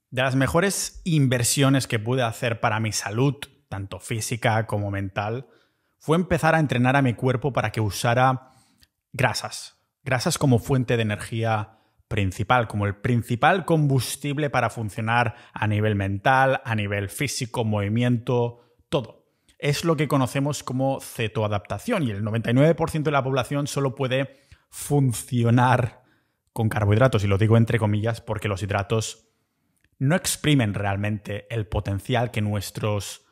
De las mejores inversiones que pude hacer para mi salud, tanto física como mental, fue empezar a entrenar a mi cuerpo para que usara grasas. Grasas como fuente de energía principal, como el principal combustible para funcionar a nivel mental, a nivel físico, movimiento, todo. Es lo que conocemos como cetoadaptación y el 99% de la población solo puede funcionar con carbohidratos, y lo digo entre comillas porque los hidratos no exprimen realmente el potencial que nuestros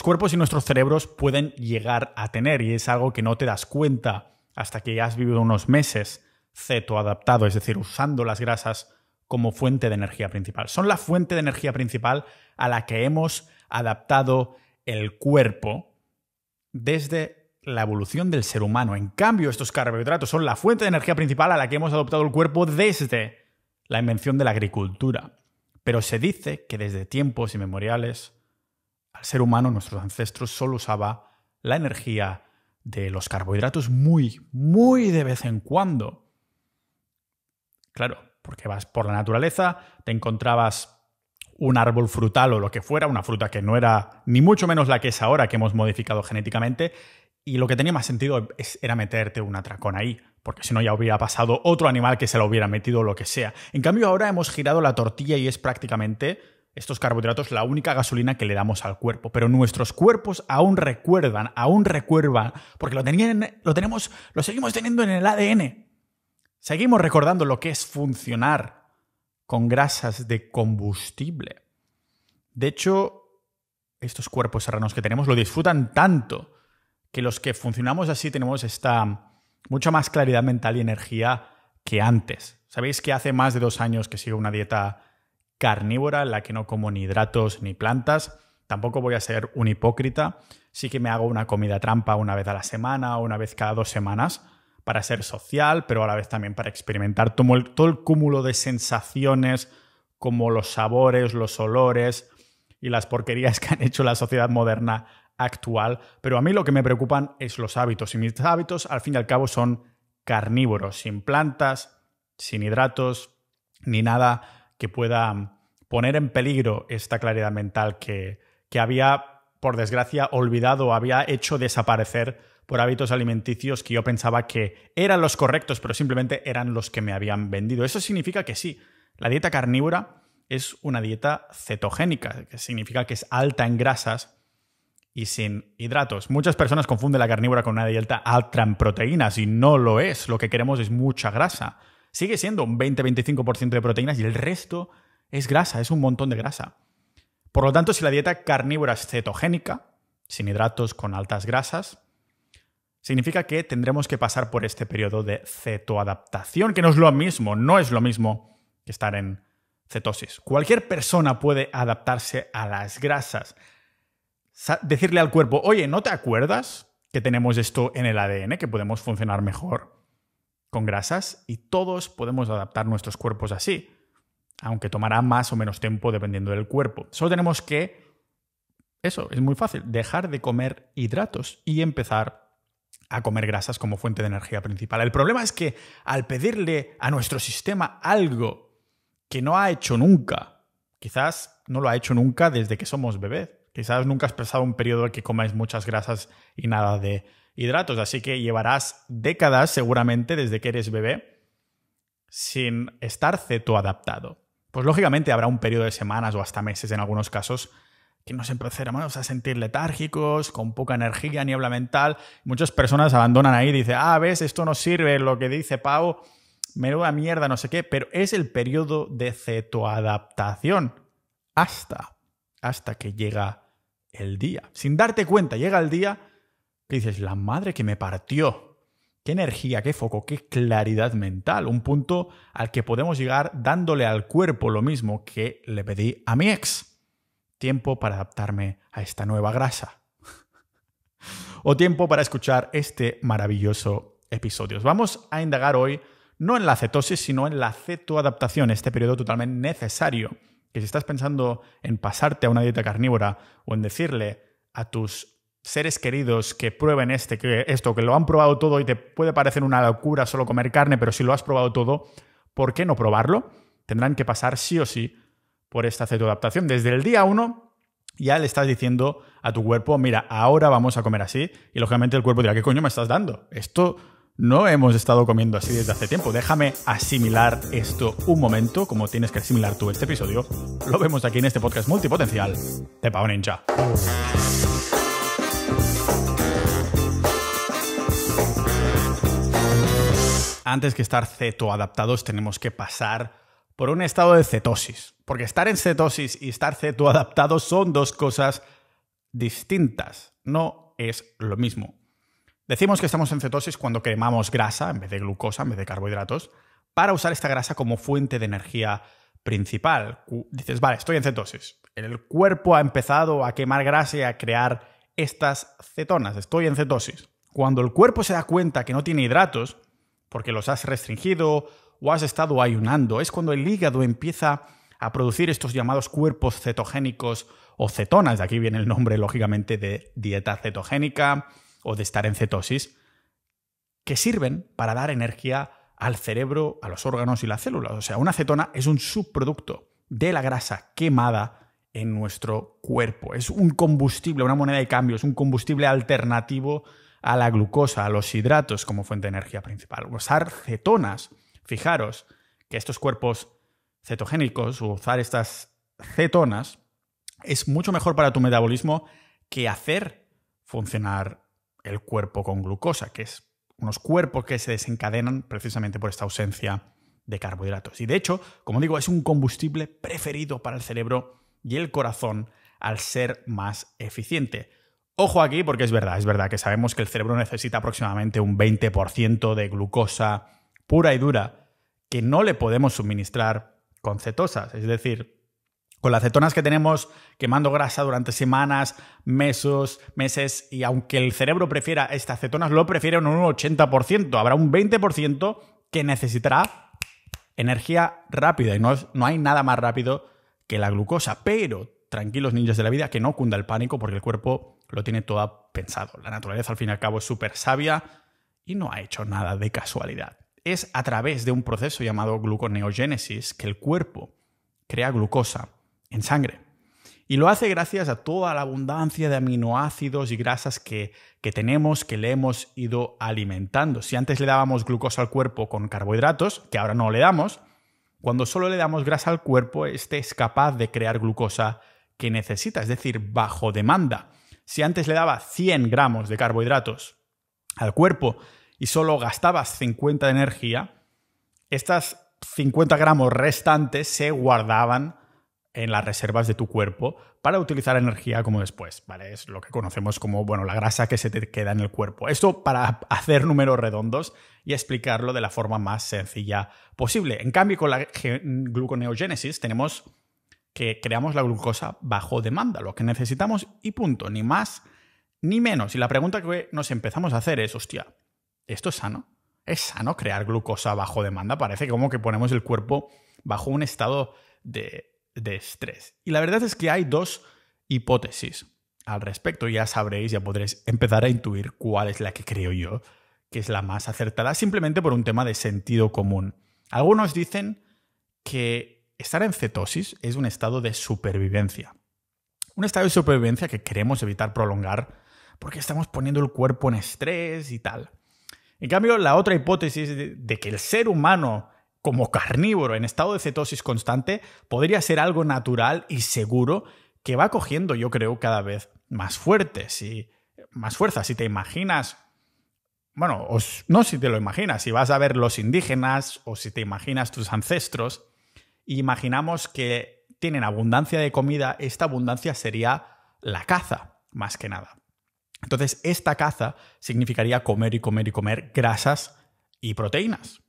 cuerpos y nuestros cerebros pueden llegar a tener, y es algo que no te das cuenta hasta que ya has vivido unos meses cetoadaptado, es decir, usando las grasas como fuente de energía principal. Son la fuente de energía principal a la que hemos adaptado el cuerpo desde la evolución del ser humano. En cambio, estos carbohidratos son la fuente de energía principal a la que hemos adoptado el cuerpo desde la invención de la agricultura. Pero se dice que desde tiempos inmemoriales al ser humano, nuestros ancestros, solo usaba la energía de los carbohidratos muy, muy de vez en cuando. Claro, porque vas por la naturaleza, te encontrabas un árbol frutal o lo que fuera, una fruta que no era ni mucho menos la que es ahora, que hemos modificado genéticamente, y lo que tenía más sentido era meterte un atracón ahí, porque si no ya hubiera pasado otro animal que se lo hubiera metido o lo que sea. En cambio ahora hemos girado la tortilla y es prácticamente estos carbohidratos la única gasolina que le damos al cuerpo. Pero nuestros cuerpos aún recuerdan, porque lo seguimos teniendo en el ADN. Seguimos recordando lo que es funcionar con grasas de combustible. De hecho, estos cuerpos serranos que tenemos lo disfrutan tanto que los que funcionamos así tenemos mucha más claridad mental y energía que antes. ¿Sabéis que hace más de 2 años que sigo una dieta carnívora en la que no como ni hidratos ni plantas? Tampoco voy a ser un hipócrita. Sí que me hago una comida trampa una vez a la semana o una vez cada 2 semanas para ser social, pero a la vez también para experimentar todo el cúmulo de sensaciones como los sabores, los olores y las porquerías que han hecho la sociedad moderna actual. Pero a mí lo que me preocupan es los hábitos, y mis hábitos al fin y al cabo son carnívoros, sin plantas, sin hidratos, ni nada que pueda poner en peligro esta claridad mental que había, por desgracia, olvidado o había hecho desaparecer por hábitos alimenticios que yo pensaba que eran los correctos, pero simplemente eran los que me habían vendido. Eso significa que sí, la dieta carnívora es una dieta cetogénica, que significa que es alta en grasas y sin hidratos. Muchas personas confunden la carnívora con una dieta alta en proteínas y no lo es. Lo que queremos es mucha grasa. Sigue siendo un 20-25% de proteínas y el resto es grasa, es un montón de grasa. Por lo tanto, si la dieta carnívora es cetogénica, sin hidratos, con altas grasas, significa que tendremos que pasar por este periodo de cetoadaptación, que no es lo mismo que estar en cetosis. Cualquier persona puede adaptarse a las grasas. Decirle al cuerpo, oye, ¿no te acuerdas que tenemos esto en el ADN, que podemos funcionar mejor con grasas? Y todos podemos adaptar nuestros cuerpos así, aunque tomará más o menos tiempo dependiendo del cuerpo. Solo tenemos que, eso, es muy fácil, dejar de comer hidratos y empezar a comer grasas como fuente de energía principal. El problema es que al pedirle a nuestro sistema algo que no ha hecho nunca, quizás no lo ha hecho nunca desde que somos bebés, quizás nunca has pasado un periodo en que comes muchas grasas y nada de hidratos, así que llevarás décadas seguramente desde que eres bebé sin estar cetoadaptado. Pues lógicamente habrá un periodo de semanas o hasta meses en algunos casos que nos empezaremos a sentir letárgicos, con poca energía, niebla mental. Muchas personas abandonan ahí y dicen, ves, esto no sirve, lo que dice Pau, menuda mierda, no sé qué, pero es el periodo de cetoadaptación hasta que llega el día. Sin darte cuenta, llega el día que dices, la madre que me partió. Qué energía, qué foco, qué claridad mental. Un punto al que podemos llegar dándole al cuerpo lo mismo que le pedí a mi ex. Tiempo para adaptarme a esta nueva grasa. O tiempo para escuchar este maravilloso episodio. Vamos a indagar hoy no en la cetosis, sino en la cetoadaptación, este periodo totalmente necesario. Que si estás pensando en pasarte a una dieta carnívora o en decirle a tus seres queridos que prueben que lo han probado todo y te puede parecer una locura solo comer carne, pero si lo has probado todo, ¿por qué no probarlo? Tendrán que pasar sí o sí por esta cetoadaptación. Desde el día 1 ya le estás diciendo a tu cuerpo, mira, ahora vamos a comer así, y lógicamente el cuerpo dirá, ¿qué coño me estás dando? Esto no hemos estado comiendo así desde hace tiempo. Déjame asimilar esto un momento, como tienes que asimilar tú este episodio. Lo vemos aquí en este podcast multipotencial de Pau Ninja. Antes que estar cetoadaptados tenemos que pasar por un estado de cetosis. Porque estar en cetosis y estar cetoadaptados son dos cosas distintas. No es lo mismo. Decimos que estamos en cetosis cuando quemamos grasa en vez de glucosa, en vez de carbohidratos, para usar esta grasa como fuente de energía principal. Dices, vale, estoy en cetosis. El cuerpo ha empezado a quemar grasa y a crear estas cetonas. Estoy en cetosis. Cuando el cuerpo se da cuenta que no tiene hidratos, porque los has restringido o has estado ayunando, es cuando el hígado empieza a producir estos llamados cuerpos cetogénicos o cetonas. De aquí viene el nombre, lógicamente, de dieta cetogénica o de estar en cetosis, que sirven para dar energía al cerebro, a los órganos y las células. O sea, una cetona es un subproducto de la grasa quemada en nuestro cuerpo. Es un combustible, una moneda de cambio, es un combustible alternativo a la glucosa, a los hidratos como fuente de energía principal. Usar cetonas, fijaros que estos cuerpos cetogénicos, usar estas cetonas, es mucho mejor para tu metabolismo que hacer funcionar el cuerpo con glucosa, que es unos cuerpos que se desencadenan precisamente por esta ausencia de carbohidratos. Y de hecho, como digo, es un combustible preferido para el cerebro y el corazón al ser más eficiente. Ojo aquí porque es verdad que sabemos que el cerebro necesita aproximadamente un 20% de glucosa pura y dura que no le podemos suministrar con cetosas. Es decir, con las cetonas que tenemos quemando grasa durante semanas, meses, y aunque el cerebro prefiera estas cetonas, lo prefiere en un 80%. Habrá un 20% que necesitará energía rápida y no hay nada más rápido que la glucosa. Pero tranquilos, ninjas de la vida, que no cunda el pánico porque el cuerpo lo tiene todo pensado. La naturaleza, al fin y al cabo, es súper sabia y no ha hecho nada de casualidad. Es a través de un proceso llamado gluconeogénesis que el cuerpo crea glucosa en sangre. Y lo hace gracias a toda la abundancia de aminoácidos y grasas que tenemos, que le hemos ido alimentando. Si antes le dábamos glucosa al cuerpo con carbohidratos, que ahora no le damos, cuando solo le damos grasa al cuerpo, este es capaz de crear glucosa que necesita, es decir, bajo demanda. Si antes le dabas 100 gramos de carbohidratos al cuerpo y solo gastabas 50 de energía, estas 50 gramos restantes se guardaban en las reservas de tu cuerpo para utilizar energía como después, ¿vale? Es lo que conocemos como, la grasa que se te queda en el cuerpo. Esto para hacer números redondos y explicarlo de la forma más sencilla posible. En cambio, con la gluconeogénesis tenemos que creamos la glucosa bajo demanda, lo que necesitamos y punto, ni más ni menos. Y la pregunta que nos empezamos a hacer es, hostia, ¿esto es sano? ¿Es sano crear glucosa bajo demanda? Parece como que ponemos el cuerpo bajo un estado de estrés. Y la verdad es que hay dos hipótesis al respecto. Ya sabréis, ya podréis empezar a intuir cuál es la que creo yo que es la más acertada, simplemente por un tema de sentido común. Algunos dicen que estar en cetosis es un estado de supervivencia. Un estado de supervivencia que queremos evitar prolongar porque estamos poniendo el cuerpo en estrés y tal. En cambio, la otra hipótesis de que el ser humano como carnívoro en estado de cetosis constante podría ser algo natural y seguro que va cogiendo, yo creo, cada vez más fuerza. Si te imaginas, no si te lo imaginas, si vas a ver los indígenas o si te imaginas tus ancestros, imaginamos que tienen abundancia de comida, esta abundancia sería la caza, más que nada. Entonces, esta caza significaría comer y comer y comer grasas y proteínas.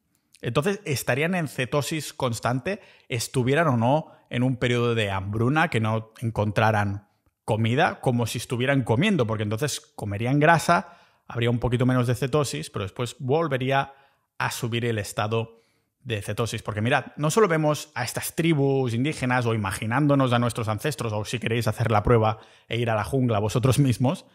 Entonces, estarían en cetosis constante, estuvieran o no en un periodo de hambruna, que no encontraran comida, como si estuvieran comiendo, porque entonces comerían grasa, habría un poquito menos de cetosis, pero después volvería a subir el estado de cetosis. Porque mirad, no solo vemos a estas tribus indígenas o imaginándonos a nuestros ancestros, o si queréis hacer la prueba e ir a la jungla vosotros mismos,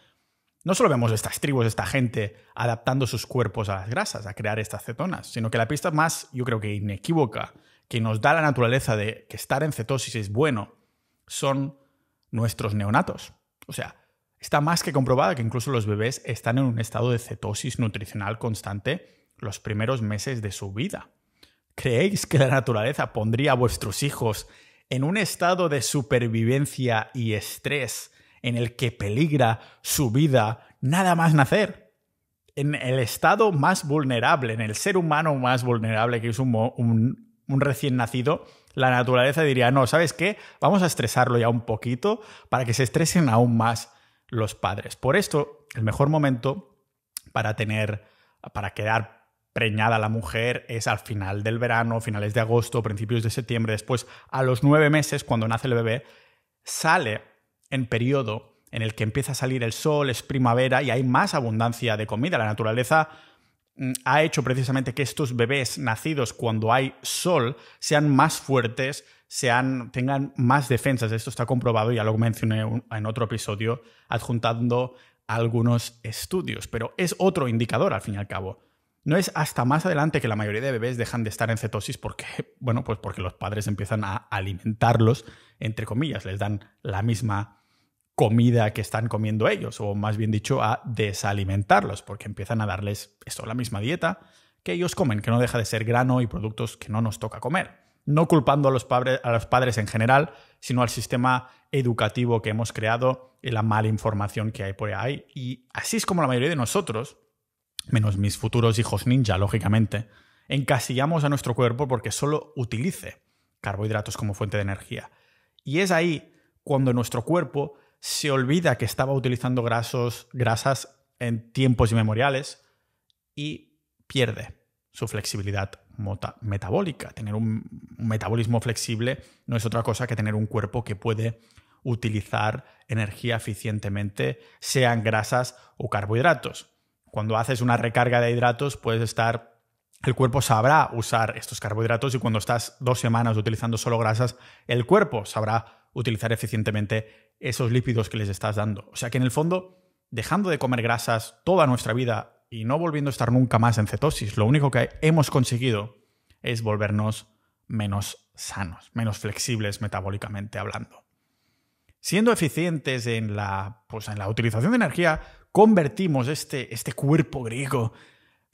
no solo vemos estas tribus, esta gente adaptando sus cuerpos a las grasas, a crear estas cetonas, sino que la pista más, yo creo que inequívoca, que nos da la naturaleza de que estar en cetosis es bueno son nuestros neonatos. O sea, está más que comprobado que incluso los bebés están en un estado de cetosis nutricional constante los primeros meses de su vida. ¿Creéis que la naturaleza pondría a vuestros hijos en un estado de supervivencia y estrés en el que peligra su vida nada más nacer? En el estado más vulnerable, en el ser humano más vulnerable, que es un recién nacido, la naturaleza diría, no, ¿sabes qué? Vamos a estresarlo ya un poquito para que se estresen aún más los padres. Por esto, el mejor momento para quedar preñada la mujer es al final del verano, finales de agosto, principios de septiembre. Después, a los 9 meses, cuando nace el bebé, sale en periodo en el que empieza a salir el sol, es primavera y hay más abundancia de comida. La naturaleza ha hecho precisamente que estos bebés nacidos cuando hay sol sean más fuertes, tengan más defensas. Esto está comprobado, ya lo mencioné en otro episodio, adjuntando algunos estudios. Pero es otro indicador, al fin y al cabo. No es hasta más adelante que la mayoría de bebés dejan de estar en cetosis porque los padres empiezan a alimentarlos, entre comillas, les dan la misma comida que están comiendo ellos, o más bien dicho, a desalimentarlos, porque empiezan a darles la misma dieta que ellos comen, que no deja de ser grano y productos que no nos toca comer. No culpando a los padres en general, sino al sistema educativo que hemos creado y la mala información que hay por ahí. Y así es como la mayoría de nosotros, menos mis futuros hijos ninja, lógicamente, encasillamos a nuestro cuerpo porque solo utilice carbohidratos como fuente de energía. Y es ahí cuando nuestro cuerpo se olvida que estaba utilizando grasas en tiempos inmemoriales y pierde su flexibilidad metabólica. Tener un metabolismo flexible no es otra cosa que tener un cuerpo que puede utilizar energía eficientemente, sean grasas o carbohidratos. Cuando haces una recarga de hidratos, el cuerpo sabrá usar estos carbohidratos, y cuando estás 2 semanas utilizando solo grasas, el cuerpo sabrá utilizar eficientemente esos lípidos que les estás dando. O sea que en el fondo, dejando de comer grasas toda nuestra vida y no volviendo a estar nunca más en cetosis, lo único que hemos conseguido es volvernos menos sanos, menos flexibles metabólicamente hablando. Siendo eficientes en la utilización de energía, convertimos este cuerpo griego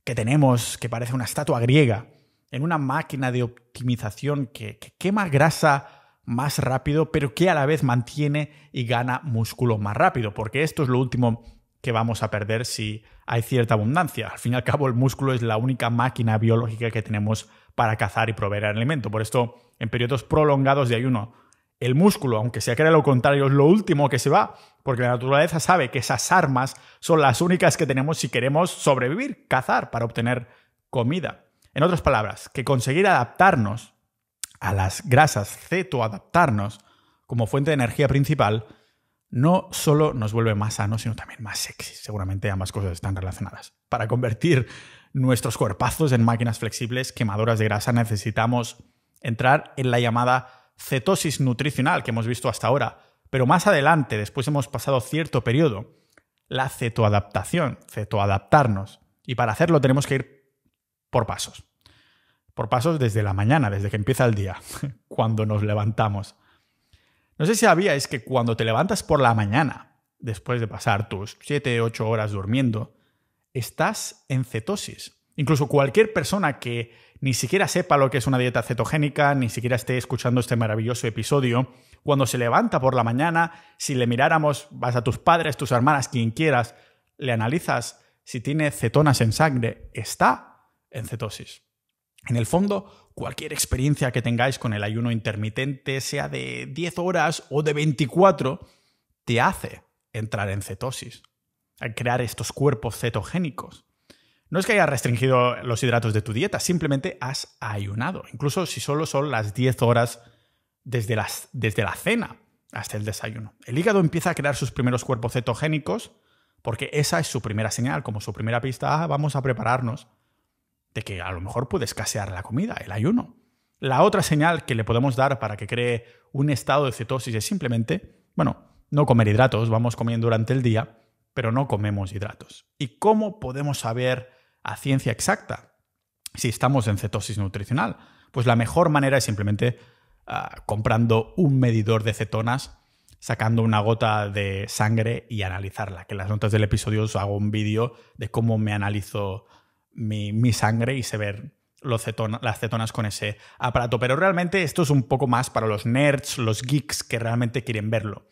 que tenemos, que parece una estatua griega, en una máquina de optimización que quema grasa más rápido, pero que a la vez mantiene y gana músculo más rápido, porque esto es lo último que vamos a perder si hay cierta abundancia. Al fin y al cabo, el músculo es la única máquina biológica que tenemos para cazar y proveer alimento. Por esto, en periodos prolongados de ayuno, el músculo, aunque se crea lo contrario, es lo último que se va, porque la naturaleza sabe que esas armas son las únicas que tenemos si queremos sobrevivir, cazar para obtener comida. En otras palabras, que conseguir adaptarnos a las grasas, cetoadaptarnos como fuente de energía principal, no solo nos vuelve más sanos, sino también más sexy. Seguramente ambas cosas están relacionadas. Para convertir nuestros cuerpazos en máquinas flexibles, quemadoras de grasa, necesitamos entrar en la llamada cetosis nutricional que hemos visto hasta ahora. Pero más adelante, después hemos pasado cierto periodo, la cetoadaptación, cetoadaptarnos. Y para hacerlo tenemos que ir por pasos. Por pasos desde la mañana, desde que empieza el día, cuando nos levantamos. No sé si sabíais que cuando te levantas por la mañana, después de pasar tus 7-8 horas durmiendo, estás en cetosis. Incluso cualquier persona que ni siquiera sepa lo que es una dieta cetogénica, ni siquiera esté escuchando este maravilloso episodio, cuando se levanta por la mañana, si le miráramos, vas a tus padres, tus hermanas, quien quieras, le analizas si tiene cetonas en sangre, está en cetosis. En el fondo, cualquier experiencia que tengáis con el ayuno intermitente, sea de 10 horas o de 24, te hace entrar en cetosis, a crear estos cuerpos cetogénicos. No es que hayas restringido los hidratos de tu dieta, simplemente has ayunado, incluso si solo son las 10 horas desde la cena hasta el desayuno. El hígado empieza a crear sus primeros cuerpos cetogénicos porque esa es su primera señal, como su primera pista, vamos a prepararnos de que a lo mejor puede escasear la comida, el ayuno. La otra señal que le podemos dar para que cree un estado de cetosis es simplemente, no comer hidratos, vamos comiendo durante el día, pero no comemos hidratos. ¿Y cómo podemos saber a ciencia exacta si estamos en cetosis nutricional? Pues la mejor manera es simplemente comprando un medidor de cetonas, sacando una gota de sangre y analizarla. Que en las notas del episodio os hago un vídeo de cómo me analizo mi sangre y sé ver las cetonas con ese aparato. Pero realmente esto es un poco más para los nerds, los geeks que realmente quieren verlo.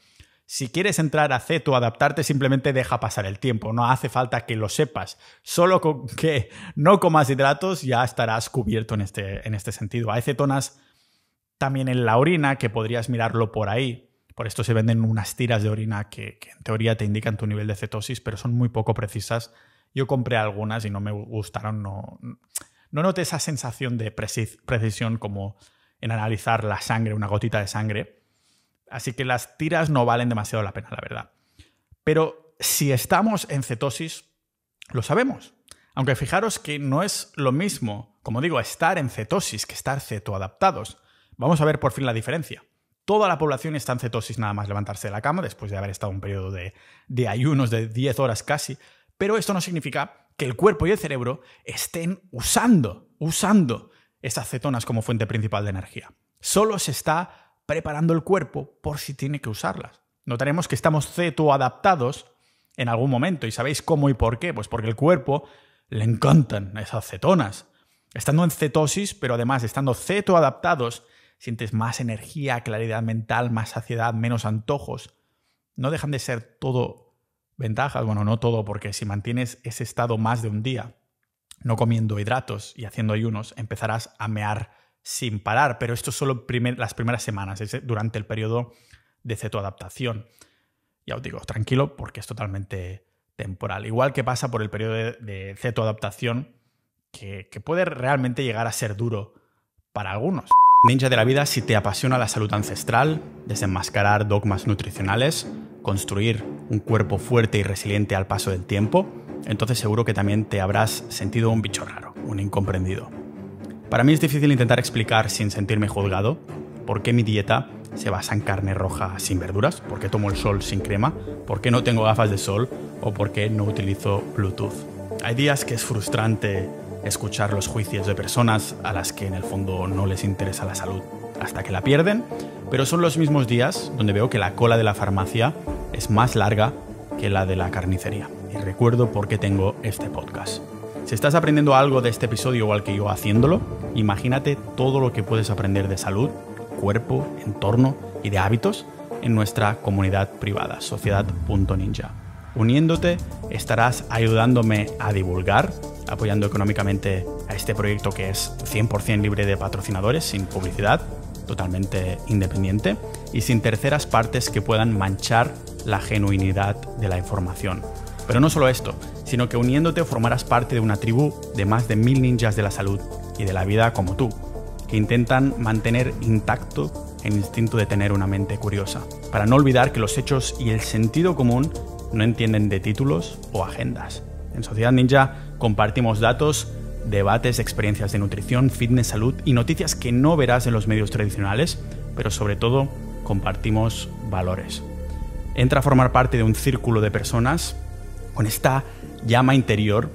Si quieres entrar a ceto, adaptarte, simplemente deja pasar el tiempo. No hace falta que lo sepas. Solo con que no comas hidratos ya estarás cubierto en este sentido. Hay cetonas también en la orina, que podrías mirarlo por ahí. Por esto se venden unas tiras de orina que en teoría te indican tu nivel de cetosis, pero son muy poco precisas. Yo compré algunas y no me gustaron. No noté esa sensación de precisión como en analizar la sangre, una gotita de sangre. Así que las tiras no valen demasiado la pena, la verdad. Pero si estamos en cetosis, lo sabemos. Aunque fijaros que no es lo mismo, como digo, estar en cetosis que estar cetoadaptados. Vamos a ver por fin la diferencia. Toda la población está en cetosis nada más levantarse de la cama, después de haber estado un periodo de ayunos de 10 horas casi. Pero esto no significa que el cuerpo y el cerebro estén usando esas cetonas como fuente principal de energía. Solo se está preparando el cuerpo por si tiene que usarlas. Notaremos que estamos cetoadaptados en algún momento. ¿Y sabéis cómo y por qué? Pues porque el cuerpo le encantan esas cetonas. Estando en cetosis, pero además estando cetoadaptados, sientes más energía, claridad mental, más saciedad, menos antojos. No dejan de ser todo ventajas. Bueno, no todo, porque si mantienes ese estado más de un día, no comiendo hidratos y haciendo ayunos, empezarás a mear sin parar, pero esto es solo las primeras semanas, es durante el periodo de cetoadaptación. Ya os digo, tranquilo, porque es totalmente temporal. Igual que pasa por el periodo de cetoadaptación, que puede realmente llegar a ser duro para algunos. Ninja de la vida, si te apasiona la salud ancestral, desenmascarar dogmas nutricionales, construir un cuerpo fuerte y resiliente al paso del tiempo, entonces seguro que también te habrás sentido un bicho raro, un incomprendido. Para mí es difícil intentar explicar sin sentirme juzgado por qué mi dieta se basa en carne roja sin verduras, por qué tomo el sol sin crema, por qué no tengo gafas de sol o por qué no utilizo Bluetooth. Hay días que es frustrante escuchar los juicios de personas a las que en el fondo no les interesa la salud hasta que la pierden, pero son los mismos días donde veo que la cola de la farmacia es más larga que la de la carnicería. Y recuerdo por qué tengo este podcast. Si estás aprendiendo algo de este episodio igual que yo haciéndolo, imagínate todo lo que puedes aprender de salud, cuerpo, entorno y de hábitos en nuestra comunidad privada, sociedad.ninja. Uniéndote, estarás ayudándome a divulgar, apoyando económicamente a este proyecto que es 100% libre de patrocinadores, sin publicidad, totalmente independiente y sin terceras partes que puedan manchar la genuinidad de la información. Pero no solo esto, sino que uniéndote formarás parte de una tribu de más de 1000 ninjas de la salud y de la vida como tú, que intentan mantener intacto el instinto de tener una mente curiosa, para no olvidar que los hechos y el sentido común no entienden de títulos o agendas. En Sociedad Ninja compartimos datos, debates, experiencias de nutrición, fitness, salud y noticias que no verás en los medios tradicionales, pero sobre todo compartimos valores. Entra a formar parte de un círculo de personas con esta llama interior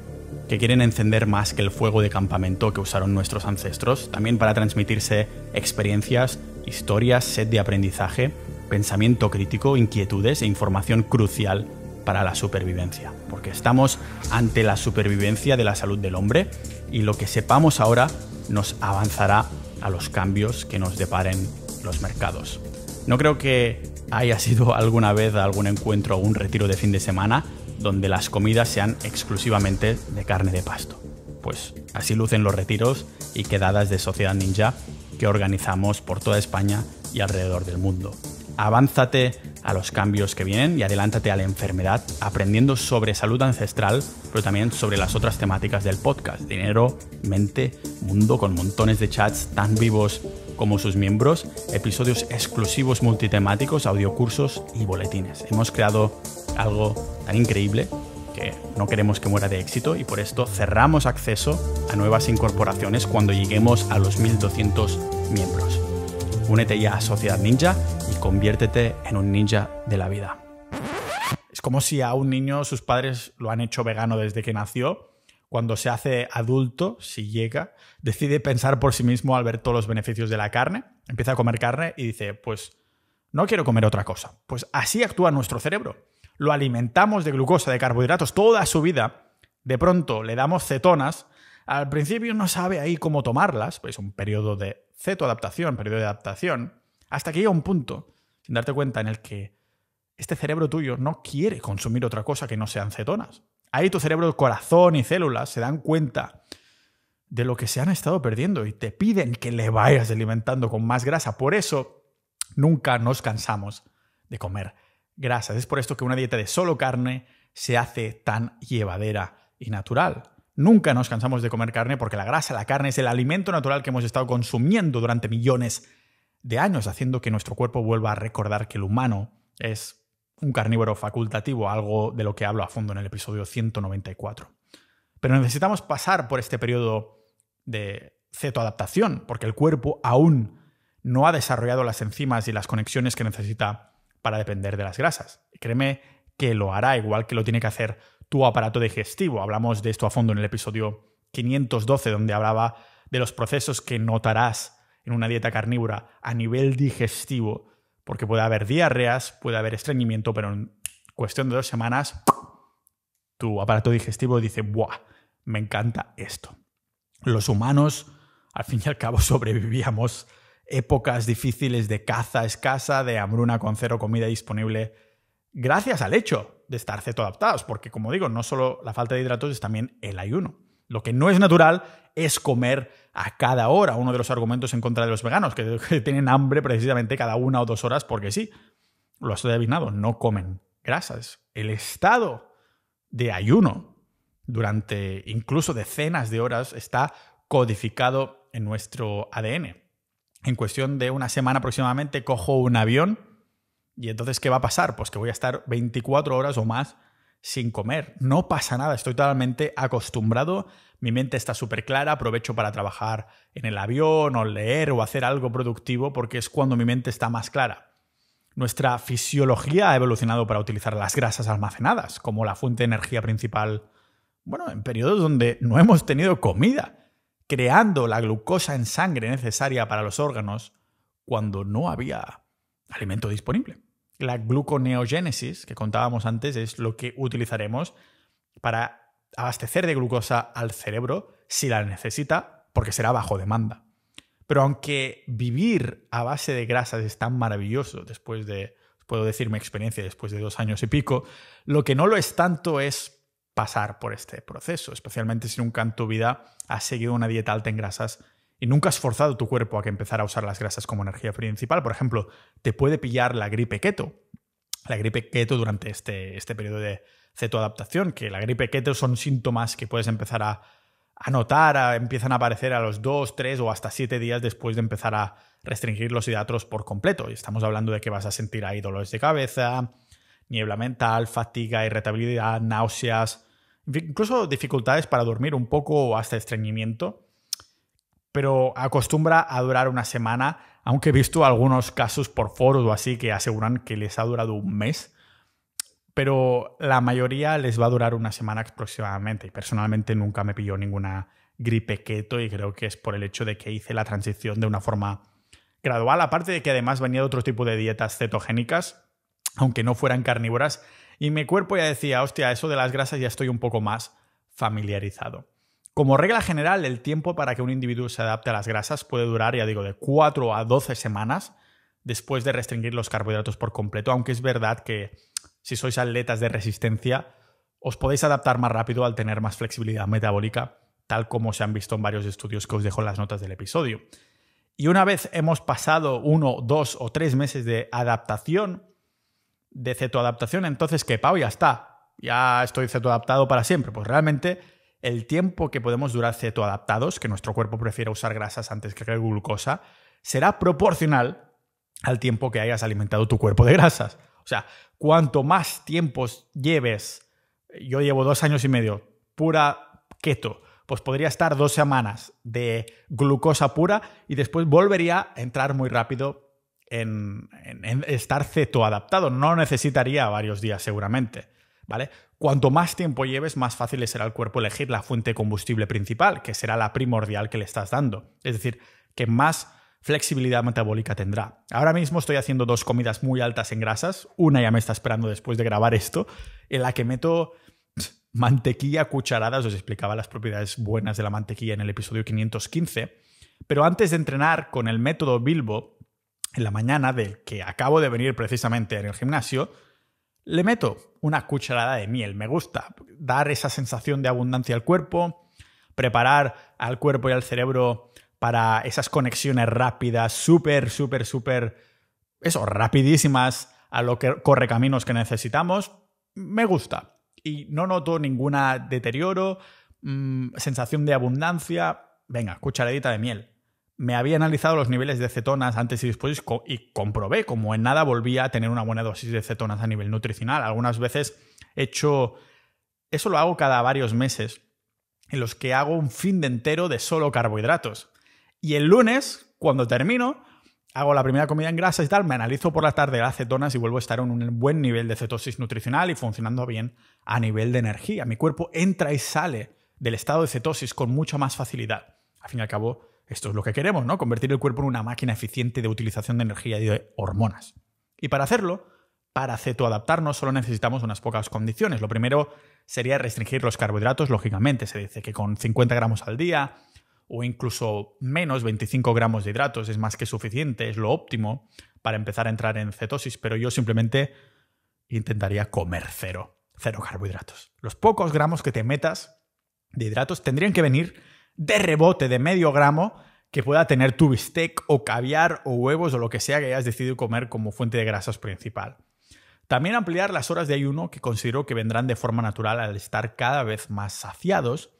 que quieren encender más que el fuego de campamento que usaron nuestros ancestros, también para transmitirse experiencias, historias, sed de aprendizaje, pensamiento crítico, inquietudes e información crucial para la supervivencia. Porque estamos ante la supervivencia de la salud del hombre y lo que sepamos ahora nos avanzará a los cambios que nos deparen los mercados. No creo que haya sido alguna vez algún encuentro o un retiro de fin de semana donde las comidas sean exclusivamente de carne de pasto. Pues así lucen los retiros y quedadas de Sociedad Ninja que organizamos por toda España y alrededor del mundo. Avánzate a los cambios que vienen y adelántate a la enfermedad aprendiendo sobre salud ancestral, pero también sobre las otras temáticas del podcast: dinero, mente, mundo, con montones de chats tan vivos como sus miembros, episodios exclusivos multitemáticos, audiocursos y boletines. Hemos creado algo tan increíble que no queremos que muera de éxito y por esto cerramos acceso a nuevas incorporaciones cuando lleguemos a los 1200 miembros. Únete ya a Sociedad Ninja y conviértete en un ninja de la vida. Es como si a un niño sus padres lo han hecho vegano desde que nació. cuando se hace adulto, si llega, decide pensar por sí mismo al ver todos los beneficios de la carne, empieza a comer carne y dice, pues no quiero comer otra cosa. Pues así actúa nuestro cerebro. Lo alimentamos de glucosa, de carbohidratos toda su vida, de pronto le damos cetonas, al principio no sabe ahí cómo tomarlas, pues un periodo de cetoadaptación, periodo de adaptación, hasta que llega un punto, sin darte cuenta, en el que este cerebro tuyo no quiere consumir otra cosa que no sean cetonas. Ahí tu cerebro, corazón y células se dan cuenta de lo que se han estado perdiendo y te piden que le vayas alimentando con más grasa. Por eso nunca nos cansamos de comer grasas. Es por esto que una dieta de solo carne se hace tan llevadera y natural. Nunca nos cansamos de comer carne porque la grasa, la carne, es el alimento natural que hemos estado consumiendo durante millones de años, haciendo que nuestro cuerpo vuelva a recordar que el humano es un carnívoro facultativo, algo de lo que hablo a fondo en el episodio 194. Pero necesitamos pasar por este periodo de cetoadaptación porque el cuerpo aún no ha desarrollado las enzimas y las conexiones que necesita para depender de las grasas. Y créeme que lo hará, igual que lo tiene que hacer tu aparato digestivo. Hablamos de esto a fondo en el episodio 512, donde hablaba de los procesos que notarás en una dieta carnívora a nivel digestivo, porque puede haber diarreas, puede haber estreñimiento, pero en cuestión de 2 semanas tu aparato digestivo dice, ¡buah! Me encanta esto. Los humanos, al fin y al cabo, sobrevivíamos épocas difíciles de caza escasa, de hambruna con cero comida disponible, gracias al hecho de estar cetoadaptados, porque como digo, no solo la falta de hidratos, es también el ayuno. Lo que no es natural es comer a cada hora. Uno de los argumentos en contra de los veganos, que tienen hambre precisamente cada 1 o 2 horas, porque sí, lo has adivinado, no comen grasas. El estado de ayuno durante incluso decenas de horas está codificado en nuestro ADN. En cuestión de 1 semana aproximadamente cojo un avión y entonces ¿qué va a pasar? Pues que voy a estar 24 horas o más sin comer. No pasa nada, estoy totalmente acostumbrado, mi mente está súper clara, aprovecho para trabajar en el avión o leer o hacer algo productivo porque es cuando mi mente está más clara. Nuestra fisiología ha evolucionado para utilizar las grasas almacenadas como la fuente de energía principal, bueno, en periodos donde no hemos tenido comida, creando la glucosa en sangre necesaria para los órganos cuando no había alimento disponible. La gluconeogénesis que contábamos antes es lo que utilizaremos para abastecer de glucosa al cerebro si la necesita, porque será bajo demanda. Pero aunque vivir a base de grasas es tan maravilloso, puedo decir mi experiencia después de 2 años y pico, lo que no lo es tanto es pasar por este proceso, especialmente si nunca en tu vida has seguido una dieta alta en grasas y nunca has forzado tu cuerpo a que empezara a usar las grasas como energía principal. Por ejemplo, te puede pillar la gripe keto. La gripe keto durante este periodo de cetoadaptación, que la gripe keto son síntomas que puedes empezar a notar, empiezan a aparecer a los 2, 3 o hasta 7 días después de empezar a restringir los hidratos por completo. Y estamos hablando de que vas a sentir ahí dolores de cabeza, niebla mental, fatiga, irritabilidad, náuseas, incluso dificultades para dormir un poco o hasta estreñimiento. Pero acostumbra a durar 1 semana, aunque he visto algunos casos por foros o así que aseguran que les ha durado 1 mes. Pero la mayoría les va a durar 1 semana aproximadamente. Y personalmente nunca me pilló ninguna gripe keto y creo que es por el hecho de que hice la transición de una forma gradual. Aparte de que además venía de otro tipo de dietas cetogénicas, aunque no fueran carnívoras, y mi cuerpo ya decía, hostia, eso de las grasas ya estoy un poco más familiarizado. Como regla general, el tiempo para que un individuo se adapte a las grasas puede durar, ya digo, de 4 a 12 semanas después de restringir los carbohidratos por completo, aunque es verdad que si sois atletas de resistencia, os podéis adaptar más rápido al tener más flexibilidad metabólica, tal como se han visto en varios estudios que os dejo en las notas del episodio. Y una vez hemos pasado 1, 2 o 3 meses de adaptación, de cetoadaptación, entonces ¿qué, Pau? Ya está, ya estoy cetoadaptado para siempre. Pues realmente el tiempo que podemos durar cetoadaptados, que nuestro cuerpo prefiere usar grasas antes que glucosa, será proporcional al tiempo que hayas alimentado tu cuerpo de grasas. O sea, cuanto más tiempos lleves, yo llevo 2 años y medio, pura keto, pues podría estar 2 semanas de glucosa pura y después volvería a entrar muy rápido en estar cetoadaptado. No necesitaría varios días seguramente. ¿vale? Cuanto más tiempo lleves, más fácil le será al cuerpo elegir la fuente de combustible principal, que será la primordial que le estás dando. Es decir, que más flexibilidad metabólica tendrá. Ahora mismo estoy haciendo 2 comidas muy altas en grasas. Una ya me está esperando después de grabar esto, en la que meto mantequilla a cucharadas. Os explicaba las propiedades buenas de la mantequilla en el episodio 515. Pero antes de entrenar con el método Bilbo, en la mañana, del que acabo de venir precisamente en el gimnasio, le meto una cucharada de miel. Me gusta dar esa sensación de abundancia al cuerpo, preparar al cuerpo y al cerebro para esas conexiones rápidas, súper, rapidísimas a los correcaminos que necesitamos. Me gusta. Y no noto ningún deterioro, sensación de abundancia. Venga, cucharadita de miel. Me había analizado los niveles de cetonas antes y después y comprobé como en nada volvía a tener una buena dosis de cetonas a nivel nutricional. Algunas veces eso lo hago cada varios meses, en los que hago un fin de entero de solo carbohidratos. Y el lunes, cuando termino, hago la primera comida en grasa y tal, me analizo por la tarde las cetonas y vuelvo a estar en un buen nivel de cetosis nutricional y funcionando bien a nivel de energía. Mi cuerpo entra y sale del estado de cetosis con mucha más facilidad. Al fin y al cabo, esto es lo que queremos, ¿no? Convertir el cuerpo en una máquina eficiente de utilización de energía y de hormonas. Y para hacerlo, para cetoadaptarnos, solo necesitamos unas pocas condiciones. Lo primero sería restringir los carbohidratos, lógicamente. Se dice que con 50 gramos al día o incluso menos, 25 gramos de hidratos es más que suficiente, es lo óptimo para empezar a entrar en cetosis, pero yo simplemente intentaría comer cero carbohidratos. Los pocos gramos que te metas de hidratos tendrían que venir de rebote de medio gramo que pueda tener tu bistec o caviar o huevos o lo que sea que hayas decidido comer como fuente de grasas principal. También ampliar las horas de ayuno, que considero que vendrán de forma natural al estar cada vez más saciados.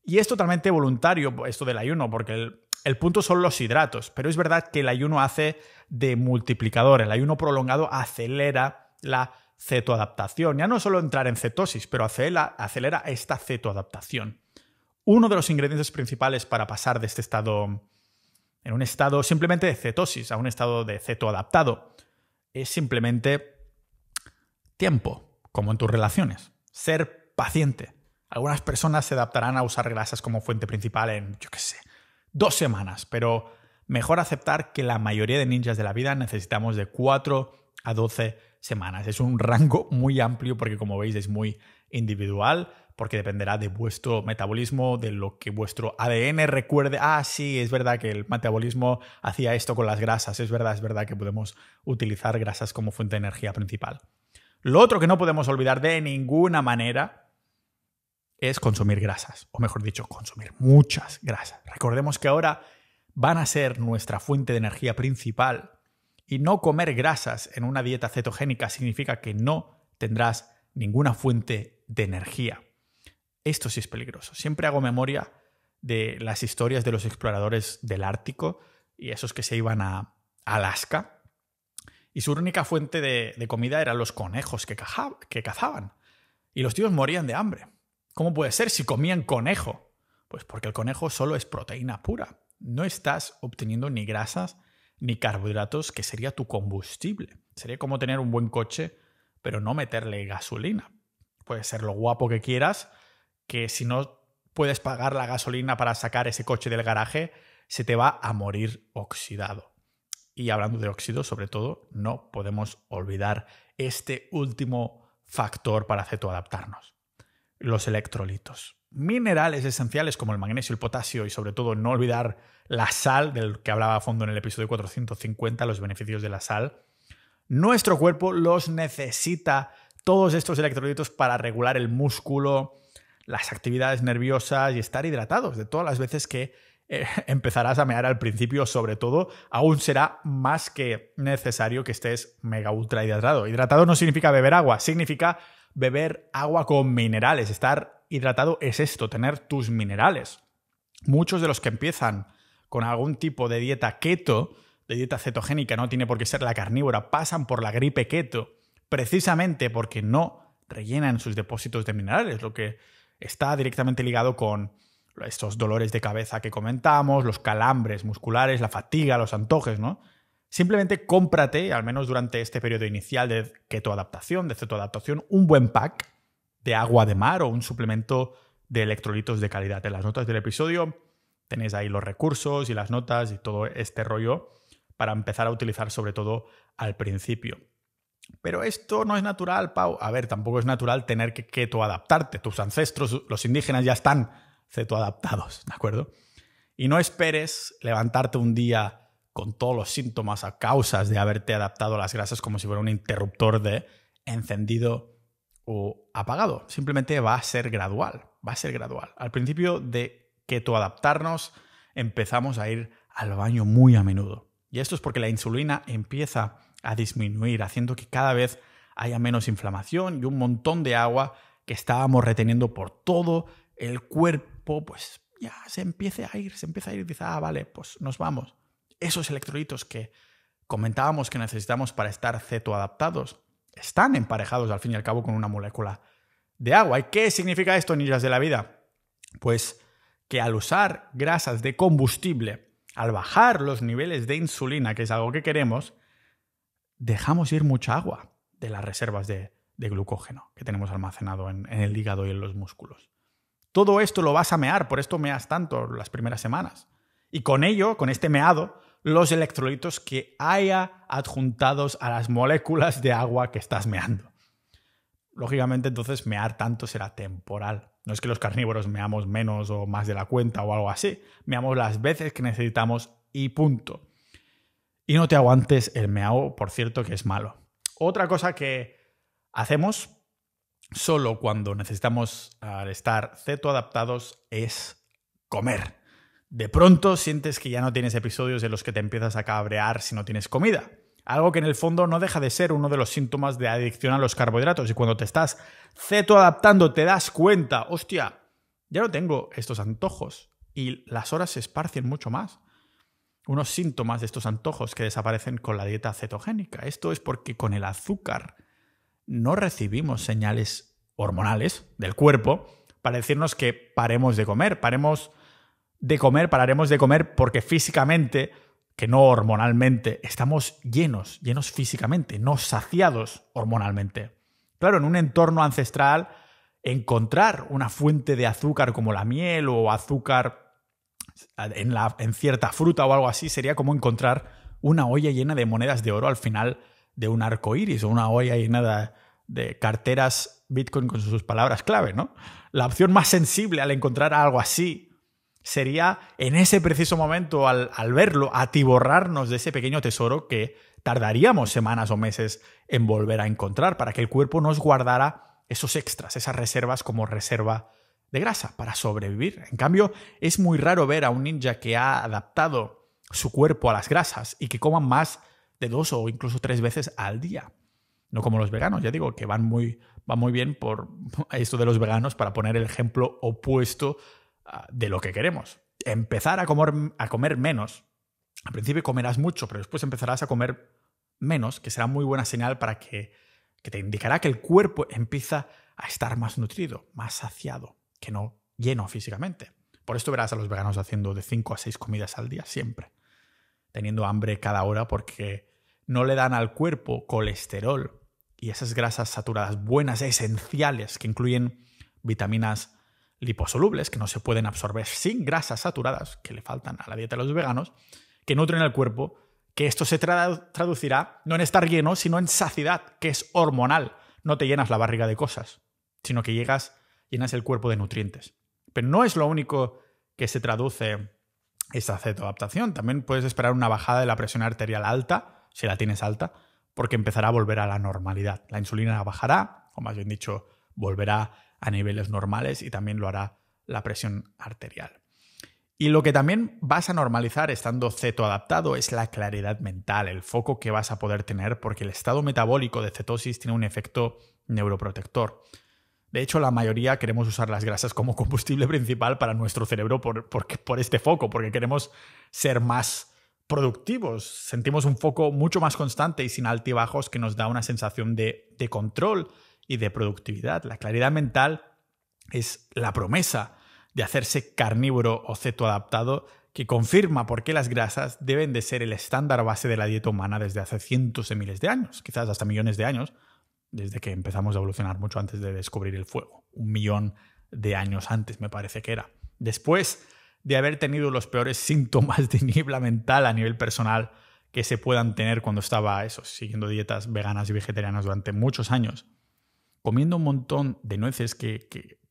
Y es totalmente voluntario esto del ayuno, porque el punto son los hidratos, pero es verdad que el ayuno hace de multiplicador. El ayuno prolongado acelera la cetoadaptación. Ya no solo entrar en cetosis, pero acelera esta cetoadaptación. Uno de los ingredientes principales para pasar de este estado, en un estado simplemente de cetosis, a un estado de cetoadaptado, es simplemente tiempo, como en tus relaciones. Ser paciente. Algunas personas se adaptarán a usar grasas como fuente principal en, 2 semanas, pero mejor aceptar que la mayoría de ninjas de la vida necesitamos de 4 a 12 semanas. Es un rango muy amplio porque, como veis, es muy individual, porque dependerá de vuestro metabolismo, de lo que vuestro ADN recuerde. Sí, es verdad que el metabolismo hacía esto con las grasas. Es verdad que podemos utilizar grasas como fuente de energía principal. Lo otro que no podemos olvidar de ninguna manera es consumir grasas, o mejor dicho, consumir muchas grasas. Recordemos que ahora van a ser nuestra fuente de energía principal y no comer grasas en una dieta cetogénica significa que no tendrás ninguna fuente de energía. Esto sí es peligroso. Siempre hago memoria de las historias de los exploradores del Ártico y esos que se iban a Alaska y su única fuente de comida eran los conejos que cazaban y los tíos morían de hambre. ¿Cómo puede ser si comían conejo? Pues porque el conejo solo es proteína pura. No estás obteniendo ni grasas ni carbohidratos, que sería tu combustible. Sería como tener un buen coche, pero no meterle gasolina. Puede ser lo guapo que quieras, que si no puedes pagar la gasolina para sacar ese coche del garaje, se te va a morir oxidado. Y hablando de óxido, sobre todo, no podemos olvidar este último factor para cetoadaptarnos. Los electrolitos. Minerales esenciales como el magnesio, el potasio y sobre todo no olvidar la sal, del que hablaba a fondo en el episodio 450, los beneficios de la sal. Nuestro cuerpo los necesita, todos estos electrolitos, para regular el músculo, las actividades nerviosas y estar hidratados. De todas las veces que empezarás a mear al principio, sobre todo, aún será más que necesario que estés mega ultra hidratado. Hidratado no significa beber agua, significa beber agua con minerales. Estar hidratado es esto, tener tus minerales. Muchos de los que empiezan con algún tipo de dieta keto, de dieta cetogénica, no tiene por qué ser la carnívora, pasan por la gripe keto precisamente porque no rellenan sus depósitos de minerales, lo que está directamente ligado con estos dolores de cabeza que comentamos, los calambres musculares, la fatiga, los antojos, ¿no? Simplemente cómprate, al menos durante este periodo inicial de cetoadaptación, un buen pack de agua de mar o un suplemento de electrolitos de calidad. En las notas del episodio tenéis ahí los recursos y las notas y todo este rollo para empezar a utilizar sobre todo al principio. Pero esto no es natural, Pau. A ver, tampoco es natural tener que ketoadaptarte. Tus ancestros, los indígenas, ya están cetoadaptados, ¿de acuerdo? Y no esperes levantarte un día con todos los síntomas a causas de haberte adaptado a las grasas como si fuera un interruptor de encendido o apagado. Simplemente va a ser gradual, va a ser gradual. Al principio de ketoadaptarnos empezamos a ir al baño muy a menudo. Y esto es porque la insulina empieza a disminuir, haciendo que cada vez haya menos inflamación y un montón de agua que estábamos reteniendo por todo el cuerpo, pues ya se empieza a ir. Dice, vale, pues nos vamos. Esos electrolitos que comentábamos que necesitamos para estar cetoadaptados están emparejados al fin y al cabo con una molécula de agua. ¿Y qué significa esto, ninjas de la vida? Pues que al usar grasas de combustible, al bajar los niveles de insulina, que es algo que queremos, dejamos ir mucha agua de las reservas de glucógeno que tenemos almacenado en el hígado y en los músculos. Todo esto lo vas a mear, por esto meas tanto las primeras semanas. Y con ello, con este meado, los electrolitos que haya adjuntados a las moléculas de agua que estás meando. Lógicamente, entonces, mear tanto será temporal. No es que los carnívoros meamos menos o más de la cuenta o algo así. Meamos las veces que necesitamos y punto. Y no te aguantes el meao, por cierto, que es malo. Otra cosa que hacemos solo cuando necesitamos estar cetoadaptados es comer. De pronto sientes que ya no tienes episodios en los que te empiezas a cabrear si no tienes comida. Algo que en el fondo no deja de ser uno de los síntomas de adicción a los carbohidratos. Y cuando te estás cetoadaptando te das cuenta, hostia, ya no tengo estos antojos. Y las horas se esparcen mucho más. Unos síntomas de estos antojos que desaparecen con la dieta cetogénica. Esto es porque con el azúcar no recibimos señales hormonales del cuerpo para decirnos que paremos de comer. Pararemos de comer porque físicamente, que no hormonalmente, estamos llenos físicamente, no saciados hormonalmente. Claro, en un entorno ancestral, encontrar una fuente de azúcar como la miel o azúcar en cierta fruta o algo así sería como encontrar una olla llena de monedas de oro al final de un arco iris o una olla llena de carteras Bitcoin con sus palabras clave, ¿no? La opción más sensible al encontrar algo así sería en ese preciso momento, al verlo, atiborrarnos de ese pequeño tesoro que tardaríamos semanas o meses en volver a encontrar para que el cuerpo nos guardara esos extras, esas reservas como reserva de grasa para sobrevivir. En cambio, es muy raro ver a un ninja que ha adaptado su cuerpo a las grasas y que coman más de 2 o incluso 3 veces al día. No como los veganos, ya digo, que van muy bien por esto de los veganos para poner el ejemplo opuesto de lo que queremos. Empezar a comer menos. Al principio comerás mucho, pero después empezarás a comer menos, que será muy buena señal para que te indicará que el cuerpo empieza a estar más nutrido, más saciado, que no lleno físicamente. Por esto verás a los veganos haciendo de 5 a 6 comidas al día siempre, teniendo hambre cada hora porque no le dan al cuerpo colesterol y esas grasas saturadas buenas, esenciales, que incluyen vitaminas liposolubles que no se pueden absorber sin grasas saturadas, que le faltan a la dieta de los veganos, que nutren al cuerpo, que esto se traducirá no en estar lleno, sino en saciedad, que es hormonal. No te llenas la barriga de cosas, sino que llenas el cuerpo de nutrientes. Pero no es lo único que se traduce esta cetoadaptación. También puedes esperar una bajada de la presión arterial alta, si la tienes alta, porque empezará a volver a la normalidad. La insulina bajará, o más bien dicho, volverá a niveles normales y también lo hará la presión arterial. Y lo que también vas a normalizar estando cetoadaptado es la claridad mental, el foco que vas a poder tener, porque el estado metabólico de cetosis tiene un efecto neuroprotector. De hecho, la mayoría queremos usar las grasas como combustible principal para nuestro cerebro por este foco, porque queremos ser más productivos. Sentimos un foco mucho más constante y sin altibajos que nos da una sensación de control y de productividad. La claridad mental es la promesa de hacerse carnívoro o cetoadaptado que confirma por qué las grasas deben de ser el estándar base de la dieta humana desde hace cientos de miles de años, quizás hasta millones de años, desde que empezamos a evolucionar, mucho antes de descubrir el fuego. 1 millón de años antes, me parece que era. Después de haber tenido los peores síntomas de niebla mental a nivel personal que se puedan tener cuando estaba siguiendo dietas veganas y vegetarianas durante muchos años, comiendo un montón de nueces,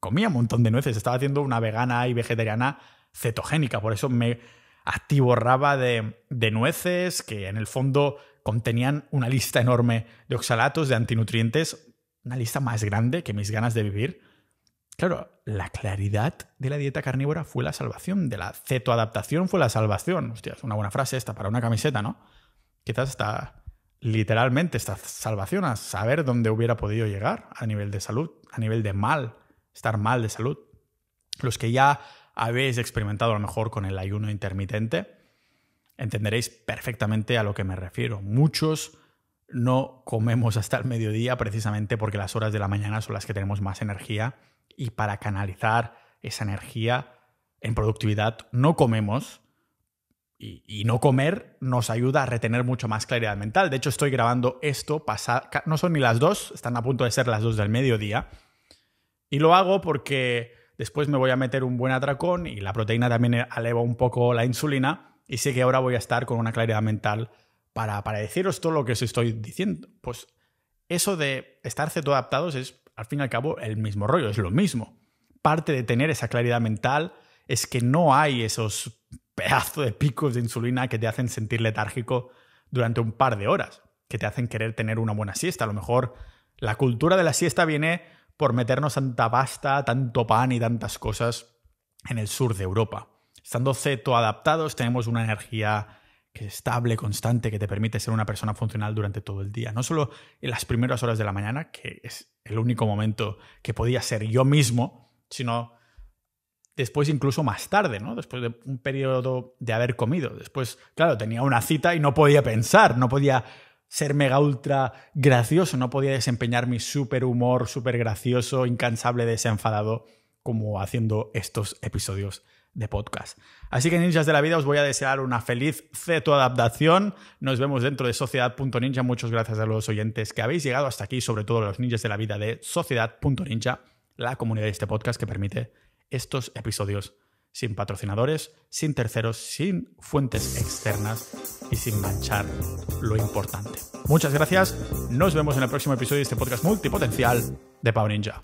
comía un montón de nueces, estaba haciendo una vegana y vegetariana cetogénica, por eso me atiborraba de nueces que en el fondo contenían una lista enorme de oxalatos, de antinutrientes, una lista más grande que mis ganas de vivir. Claro, la claridad de la dieta carnívora fue la salvación, de la cetoadaptación fue la salvación. Hostia, es una buena frase esta para una camiseta, ¿no? Quizás está literalmente esta salvación a saber dónde hubiera podido llegar a nivel de salud, a nivel de estar mal de salud. Los que ya habéis experimentado a lo mejor con el ayuno intermitente, entenderéis perfectamente a lo que me refiero. Muchos no comemos hasta el mediodía precisamente porque las horas de la mañana son las que tenemos más energía y para canalizar esa energía en productividad no comemos y no comer nos ayuda a retener mucho más claridad mental. De hecho, estoy grabando esto, no son ni las 2, están a punto de ser las 2 del mediodía y lo hago porque después me voy a meter un buen atracón y la proteína también eleva un poco la insulina y sé que ahora voy a estar con una claridad mental para deciros todo lo que os estoy diciendo. Pues eso de estar cetoadaptados es, al fin y al cabo, el mismo rollo, es lo mismo. Parte de tener esa claridad mental es que no hay esos pedazos de picos de insulina que te hacen sentir letárgico durante un par de horas, que te hacen querer tener una buena siesta. A lo mejor la cultura de la siesta viene por meternos tanta pasta, tanto pan y tantas cosas en el sur de Europa. Estando cetoadaptados tenemos una energía que es estable, constante, que te permite ser una persona funcional durante todo el día. No solo en las primeras horas de la mañana, que es el único momento que podía ser yo mismo, sino después incluso más tarde, ¿no? Después de un periodo de haber comido. Después, claro, tenía una cita y no podía pensar, no podía ser mega ultra gracioso, no podía desempeñar mi súper humor, súper gracioso, incansable, desenfadado, como haciendo estos episodios de podcast. Así que, ninjas de la vida, os voy a desear una feliz cetoadaptación. Nos vemos dentro de Sociedad.ninja. Muchas gracias a los oyentes que habéis llegado hasta aquí, sobre todo a los ninjas de la vida de Sociedad.ninja, la comunidad de este podcast que permite estos episodios sin patrocinadores, sin terceros, sin fuentes externas y sin manchar lo importante. Muchas gracias. Nos vemos en el próximo episodio de este podcast multipotencial de Pau Ninja.